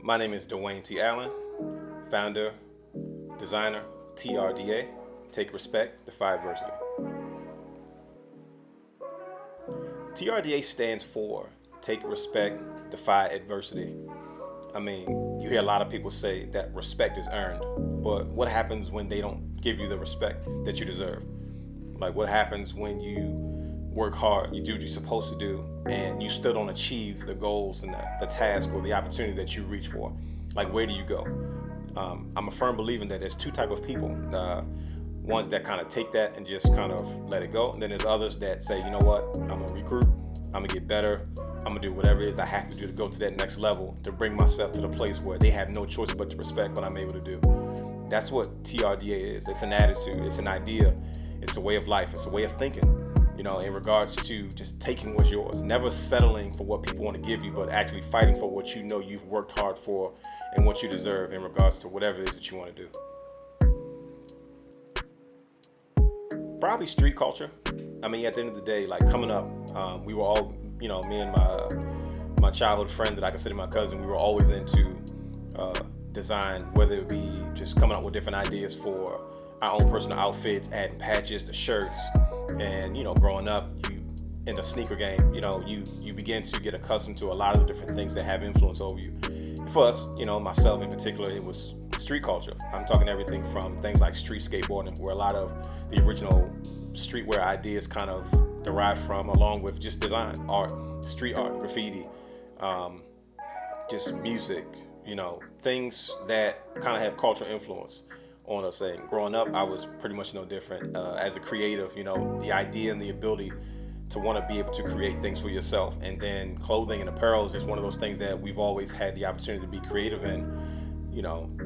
My name is Dwayne T. Allen, founder, designer, TRDA, Take Respect, Defy Adversity. TRDA stands for Take Respect, Defy Adversity. I mean, you hear a lot of people say that respect is earned, but what happens when they don't give you the respect that you deserve? Like, what happens when you work hard, you do what you're supposed to do, and you still don't achieve the goals and the task or the opportunity that you reach for? Like, where do you go? I'm a firm believer that there's two type of people. Ones that kind of take that and just kind of let it go. And then there's others that say, you know what, I'm gonna regroup, I'm gonna get better, I'm gonna do whatever it is I have to do to go to that next level, to bring myself to the place where they have no choice but to respect what I'm able to do. That's what TRDA is. It's an attitude, it's an idea, it's a way of life, it's a way of thinking, in regards to just taking what's yours, never settling for what people want to give you, but actually fighting for what you know you've worked hard for and what you deserve in regards to whatever it is that you want to do. Probably street culture. I mean, at the end of the day, like coming up, we were all, me and my childhood friend that I consider my cousin, we were always into design, whether it be just coming up with different ideas for our own personal outfits, adding patches to shirts. And, growing up, you in the sneaker game, you begin to get accustomed to a lot of the different things that have influence over you. For us, myself in particular, it was street culture. I'm talking everything from things like street skateboarding, where a lot of the original streetwear ideas kind of derived from, along with just design, art, street art, graffiti, just music, things that kind of have cultural influence on us. And growing up, I was pretty much no different. As a creative, the idea and the ability to want to be able to create things for yourself. And then clothing and apparel is just one of those things that we've always had the opportunity to be creative in,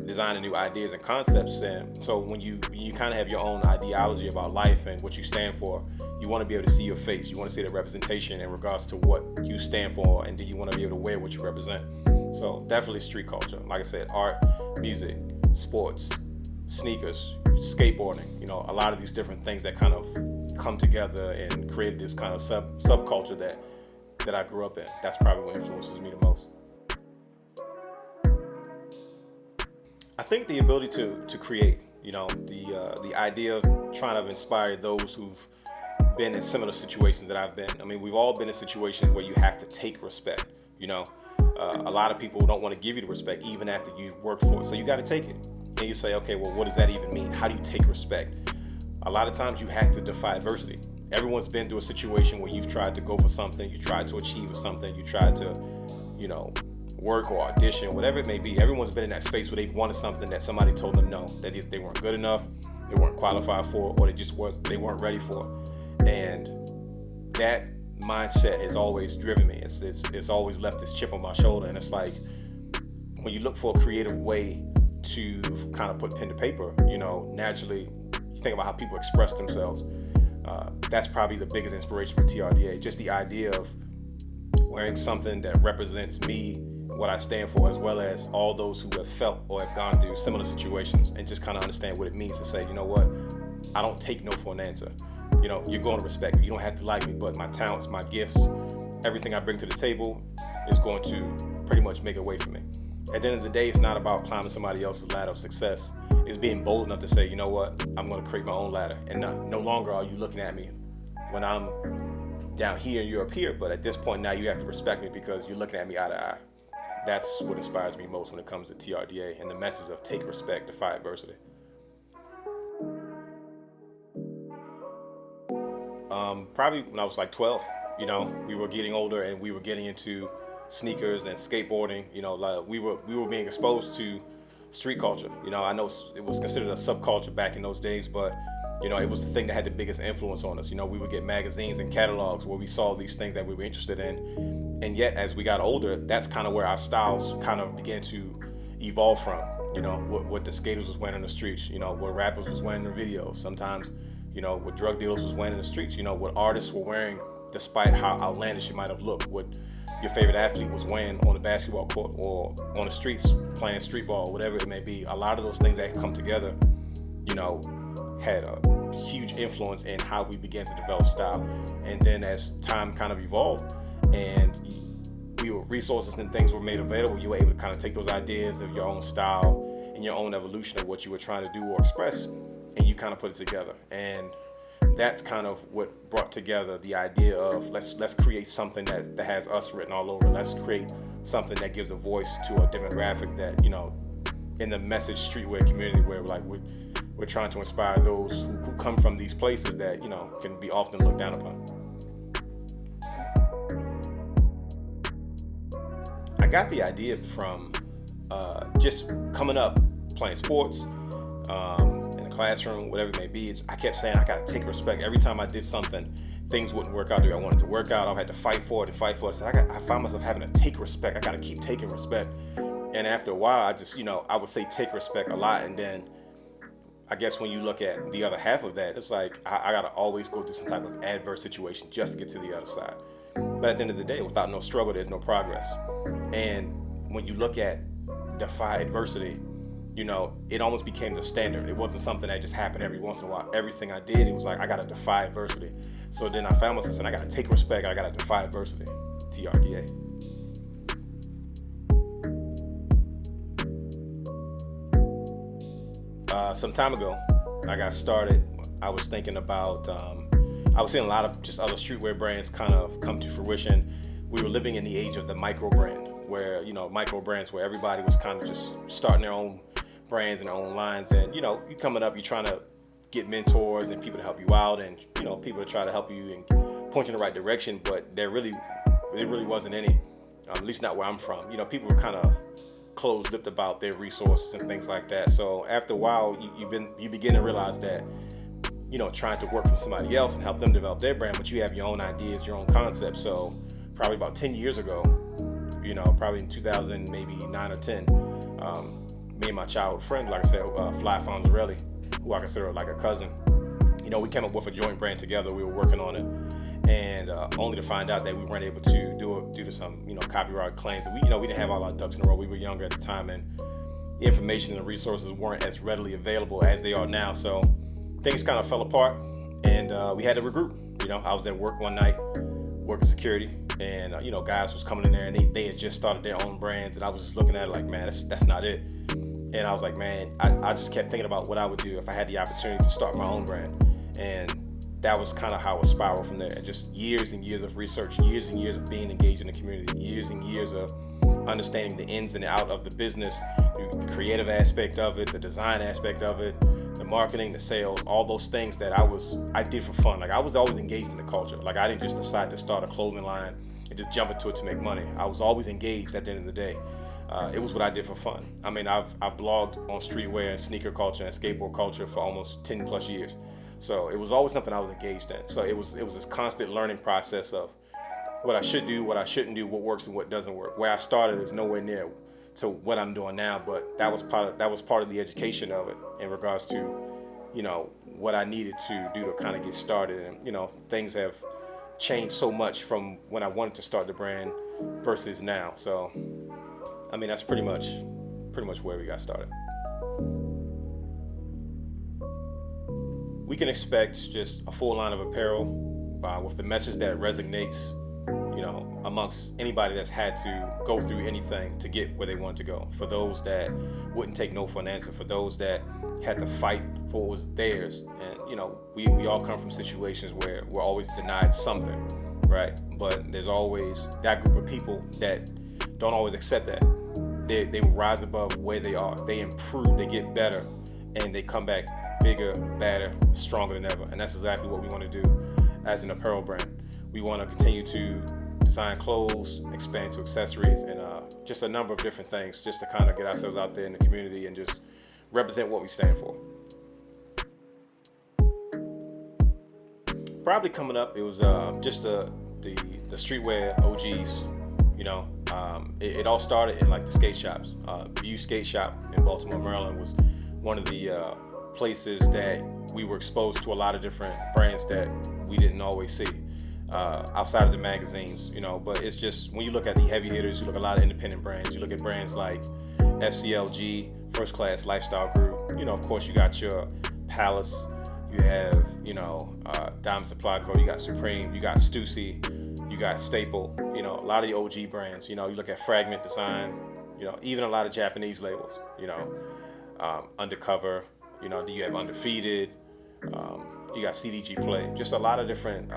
designing new ideas and concepts. And so when you kind of have your own ideology about life and what you stand for, you want to be able to see your face. You want to see the representation in regards to what you stand for, and then you want to be able to wear what you represent. So definitely street culture. Like I said, art, music, sports, sneakers, skateboarding, a lot of these different things that kind of come together and created this kind of subculture that I grew up in. That's probably what influences me the most. I think the ability to create, the idea of trying to inspire those who've been in similar situations that I've been. I mean, we've all been in situations where you have to take respect, a lot of people don't want to give you the respect even after you've worked for it. So you got to take it. And you say, okay, well, what does that even mean? How do you take respect? A lot of times you have to defy adversity. Everyone's been through a situation where you've tried to go for something, you tried to achieve something, you tried to, work or audition, whatever it may be. Everyone's been in that space where they've wanted something that somebody told them no, that they weren't good enough, they weren't qualified for, or they weren't ready for. And that mindset has always driven me. It's always left this chip on my shoulder. And it's like, when you look for a creative way to kind of put pen to paper, naturally you think about how people express themselves. That's probably the biggest inspiration for TRDA. Just the idea of wearing something that represents me, what I stand for, as well as all those who have felt or have gone through similar situations, and just kind of understand what it means to say, you know what, I don't take no for an answer. You're going to respect me. You don't have to like me, but my talents, my gifts, everything I bring to the table is going to pretty much make a way for me. At the end of the day, it's not about climbing somebody else's ladder of success. It's being bold enough to say, you know what, I'm going to create my own ladder. And no longer are you looking at me when I'm down here and you're up here. But at this point now, you have to respect me because you're looking at me eye to eye. That's what inspires me most when it comes to TRDA and the message of take respect, defy adversity. Probably when I was like 12, we were getting older and we were getting into sneakers and skateboarding. Like we were being exposed to street culture. I know it was considered a subculture back in those days, but it was the thing that had the biggest influence on us. We would get magazines and catalogs where we saw these things that we were interested in, and yet as we got older, that's kind of where our styles kind of began to evolve from. What the skaters was wearing in the streets, what rappers was wearing in the videos, sometimes what drug dealers was wearing in the streets, what artists were wearing, despite how outlandish it might have looked, what your favorite athlete was wearing on the basketball court or on the streets playing street ball, whatever it may be. A lot of those things that come together, had a huge influence in how we began to develop style. And then as time kind of evolved and resources and things were made available, you were able to kind of take those ideas of your own style and your own evolution of what you were trying to do or express, and you kind of put it together. And that's kind of what brought together the idea of let's create something that has us written all over. Let's create something that gives a voice to a demographic that, in the message streetwear community, where we're trying to inspire those who come from these places that, can be often looked down upon. I got the idea from just coming up, playing sports, in the classroom, whatever it may be. I kept saying I gotta take respect. Every time I did something, things wouldn't work out the way I wanted to work out. I had to fight for it and fight for it. So I found myself having to take respect. I gotta keep taking respect. And after a while, I just, I would say take respect a lot. And then I guess when you look at the other half of that, it's like I gotta always go through some type of adverse situation just to get to the other side. But at the end of the day, without no struggle, there's no progress. And when you look at defy adversity, it almost became the standard. It wasn't something that just happened every once in a while. Everything I did, it was like, I gotta defy adversity. So then I found myself saying, I gotta take respect, I gotta defy adversity. TRDA. Some time ago, I got started. I was thinking about, I was seeing a lot of just other streetwear brands kind of come to fruition. We were living in the age of the micro brand, where, micro brands where everybody was kind of just starting their own brands and their own lines. And, you coming up, you're trying to get mentors and people to help you out, and, people to try to help you and point you in the right direction. But there really wasn't any, at least not where I'm from. People were kind of closed-lipped about their resources and things like that. So after a while, you begin to realize that, trying to work for somebody else and help them develop their brand, but you have your own ideas, your own concepts. So probably about 10 years ago, probably in 2000, maybe 9 or 10, me and my childhood friend, like I said, Fly Fonzarelli, who I consider like a cousin, we came up with a joint brand together. We were working on it, and only to find out that we weren't able to do it due to some, copyright claims. And we didn't have all our ducks in a row. We were younger at the time, and the information and the resources weren't as readily available as they are now. So things kind of fell apart, and we had to regroup. I was at work one night, working security, and guys was coming in there, and they had just started their own brands, and I was just looking at it like, man, that's not it. And I was like, man, I just kept thinking about what I would do if I had the opportunity to start my own brand. And that was kind of how it spiraled from there. Just years and years of research, years and years of being engaged in the community, years and years of understanding the ins and outs of the business, the creative aspect of it, the design aspect of it, the marketing, the sales, all those things that I did for fun. Like, I was always engaged in the culture. Like, I didn't just decide to start a clothing line and just jump into it to make money. I was always engaged at the end of the day. It was what I did for fun. I mean, I've blogged on streetwear and sneaker culture and skateboard culture for almost 10 plus years. So it was always something I was engaged in. So it was this constant learning process of what I should do, what I shouldn't do, what works and what doesn't work. Where I started is nowhere near to what I'm doing now, but that was part of the education of it in regards to, what I needed to do to kind of get started. And, things have changed so much from when I wanted to start the brand versus now. So, I mean, that's pretty much where we got started. We can expect just a full line of apparel with the message that resonates, amongst anybody that's had to go through anything to get where they want to go. For those that wouldn't take no for an answer, for those that had to fight for what was theirs. And, we all come from situations where we're always denied something, right? But there's always that group of people that don't always accept that. They rise above where they are. They improve, they get better, and they come back bigger, badder, stronger than ever. And that's exactly what we want to do as an apparel brand. We want to continue to design clothes, expand to accessories, and just a number of different things just to kind of get ourselves out there in the community and just represent what we stand for. Probably coming up, it was just the streetwear OGs. It all started in like the skate shops. View Skate Shop in Baltimore, Maryland was one of the places that we were exposed to a lot of different brands that we didn't always see outside of the magazines, but it's just, when you look at the heavy hitters, you look at a lot of independent brands, you look at brands like FCLG, First Class Lifestyle Group, of course you got your Palace, you have, Diamond Supply Co., you got Supreme, you got Stussy, you You got Staple, a lot of the OG brands. You look at Fragment Design, even a lot of Japanese labels, Undercover, do you have Undefeated, you got CDG Play, just a lot of different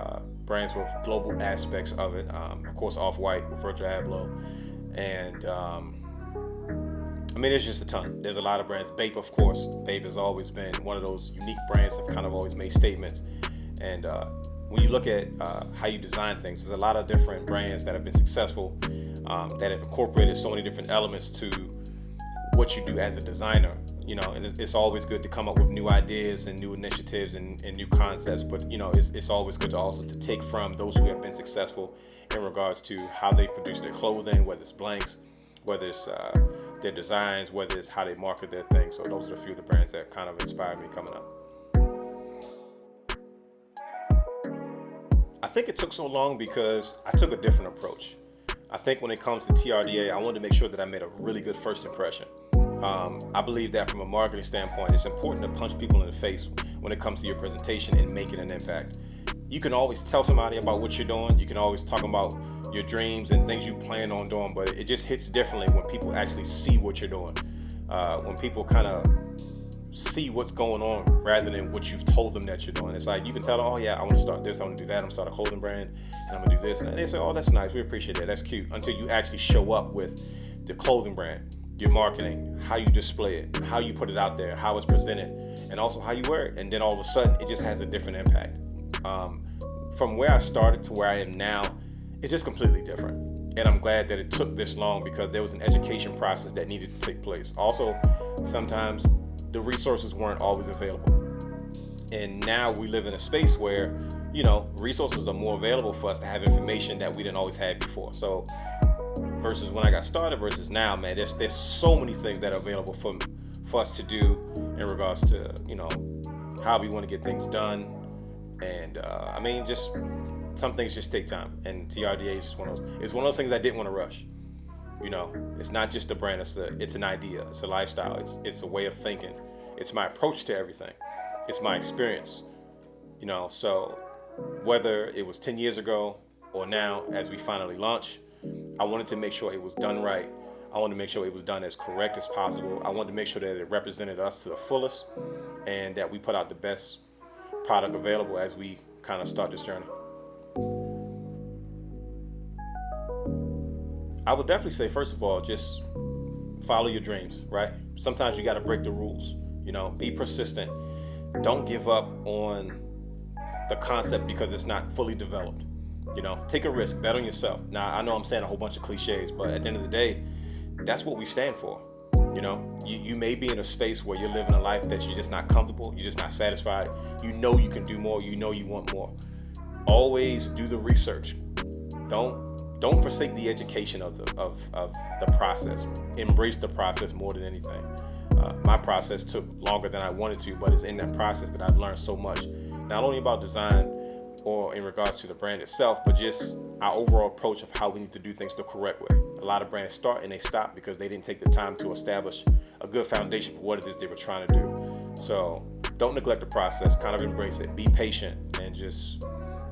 brands with global aspects of it. Of course, Off-White with Virgil Abloh, and there's just a ton. There's a lot of brands. Bape, of course. Bape has always been one of those unique brands that kind of always made statements. And when you look at how you design things, there's a lot of different brands that have been successful, that have incorporated so many different elements to what you do as a designer. And it's always good to come up with new ideas and new initiatives and new concepts. But it's always good to also to take from those who have been successful in regards to how they produce their clothing, whether it's blanks, whether it's their designs, whether it's how they market their things. So those are a few of the brands that kind of inspired me coming up. I think it took so long because I took a different approach. I think when it comes to TRDA, I wanted to make sure that I made a really good first impression. I believe that from a marketing standpoint, it's important to punch people in the face when it comes to your presentation and making an impact. You can always tell somebody about what you're doing. You can always talk about your dreams and things you plan on doing, but it just hits differently when people actually see what you're doing. When people kind of see what's going on rather than what you've told them that you're doing. It's like you can tell them, oh yeah, I want to start this, I want to do that, I'm going to start a clothing brand, and I'm going to do this. And they say, oh, that's nice, we appreciate that, that's cute, until you actually show up with the clothing brand, your marketing, how you display it, how you put it out there, how it's presented, and also how you wear it. And then all of a sudden, it just has a different impact. From where I started to where I am now, it's just completely different. And I'm glad that it took this long because there was an education process that needed to take place. Also, sometimes the resources weren't always available. And now we live in a space where, resources are more available for us to have information that we didn't always have before. So versus when I got started versus now, man, there's so many things that are available for us to do in regards to, how we want to get things done. And just some things just take time. And TRDA is just one of those. It's one of those things I didn't want to rush. It's not just a brand. It's an idea. It's a lifestyle. It's a way of thinking. It's my approach to everything. It's my experience. So whether it was 10 years ago or now, as we finally launch, I wanted to make sure it was done right. I wanted to make sure it was done as correct as possible. I wanted to make sure that it represented us to the fullest and that we put out the best product available as we kind of start this journey. I would definitely say, first of all, just follow your dreams, right? Sometimes you got to break the rules, be persistent. Don't give up on the concept because it's not fully developed. Take a risk, bet on yourself. Now, I know I'm saying a whole bunch of cliches, but at the end of the day, that's what we stand for. You may be in a space where you're living a life that you're just not comfortable, you're just not satisfied. You can do more, you want more. Always do the research. Don't forsake the education of the process. Embrace the process more than anything. My process took longer than I wanted to, but it's in that process that I've learned so much, not only about design or in regards to the brand itself, but just our overall approach of how we need to do things the correct way. A lot of brands start and they stop because they didn't take the time to establish a good foundation for what it is they were trying to do. So don't neglect the process, kind of embrace it, be patient, and just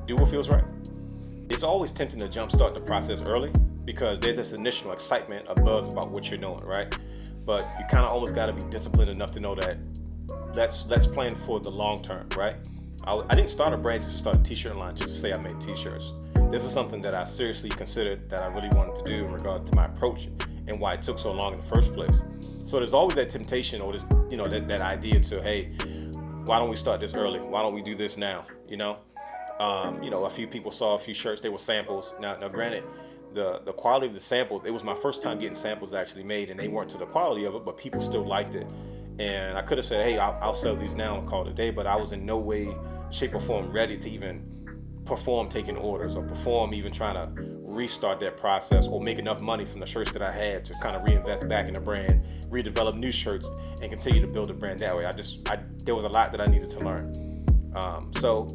do what feels right. It's always tempting to jumpstart the process early because there's this initial excitement, a buzz about what you're doing, right? But you kind of almost got to be disciplined enough to know that let's plan for the long term, right? I didn't start a brand just to start a t-shirt line just to say I made t-shirts. This is something that I seriously considered that I really wanted to do in regard to my approach and why it took so long in the first place. So there's always that temptation or this, that idea to, hey, why don't we start this early? Why don't we do this now? A few people saw a few shirts, they were samples. Now granted, the quality of the samples, it was my first time getting samples actually made, and they weren't to the quality of it, but people still liked it. And I could have said, hey, I'll sell these now and call it a day, but I was in no way, shape, or form ready to even perform taking orders or perform even trying to restart that process or make enough money from the shirts that I had to kind of reinvest back in the brand, redevelop new shirts, and continue to build the brand that way. There was a lot that I needed to learn. So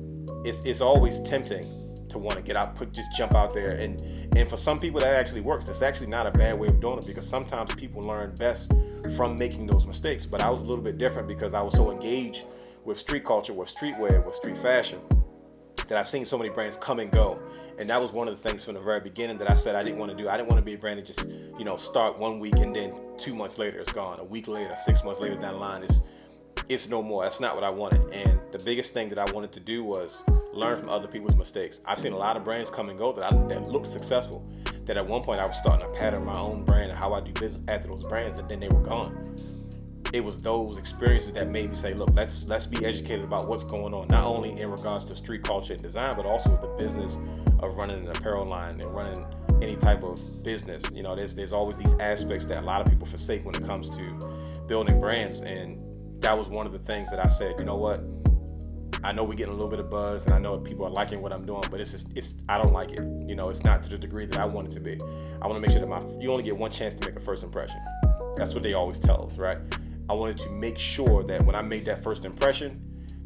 it's always tempting to want to get out, just jump out there. And for some people that actually works. It's actually not a bad way of doing it because sometimes people learn best from making those mistakes. But I was a little bit different because I was so engaged with street culture, with streetwear, with street fashion, that I've seen so many brands come and go. And that was one of the things from the very beginning that I said I didn't want to do. I didn't want to be a brand that just, start 1 week and then 2 months later it's gone. A week later, 6 months later down the line, it's no more. That's not what I wanted. And the biggest thing that I wanted to do was learn from other people's mistakes. I've seen a lot of brands come and go that looked successful, that at one point I was starting to pattern my own brand and how I do business after those brands, and then they were gone. It was those experiences that made me say, look, let's be educated about what's going on, not only in regards to street culture and design, but also the business of running an apparel line and running any type of business. There's always these aspects that a lot of people forsake when it comes to building brands. And that was one of the things that I said, you know what? I know we're getting a little bit of buzz and I know people are liking what I'm doing, but I don't like it. It's not to the degree that I want it to be. I want to make sure that you only get one chance to make a first impression. That's what they always tell us, right? I wanted to make sure that when I made that first impression,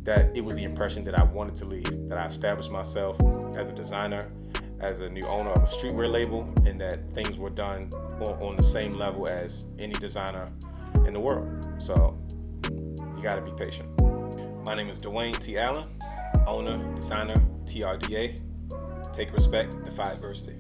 that it was the impression that I wanted to leave, that I established myself as a designer, as a new owner of a streetwear label, and that things were done on the same level as any designer in the world. So you got to be patient. My name is Dwayne T. Allen, owner, designer, TRDA. Take respect, defy adversity.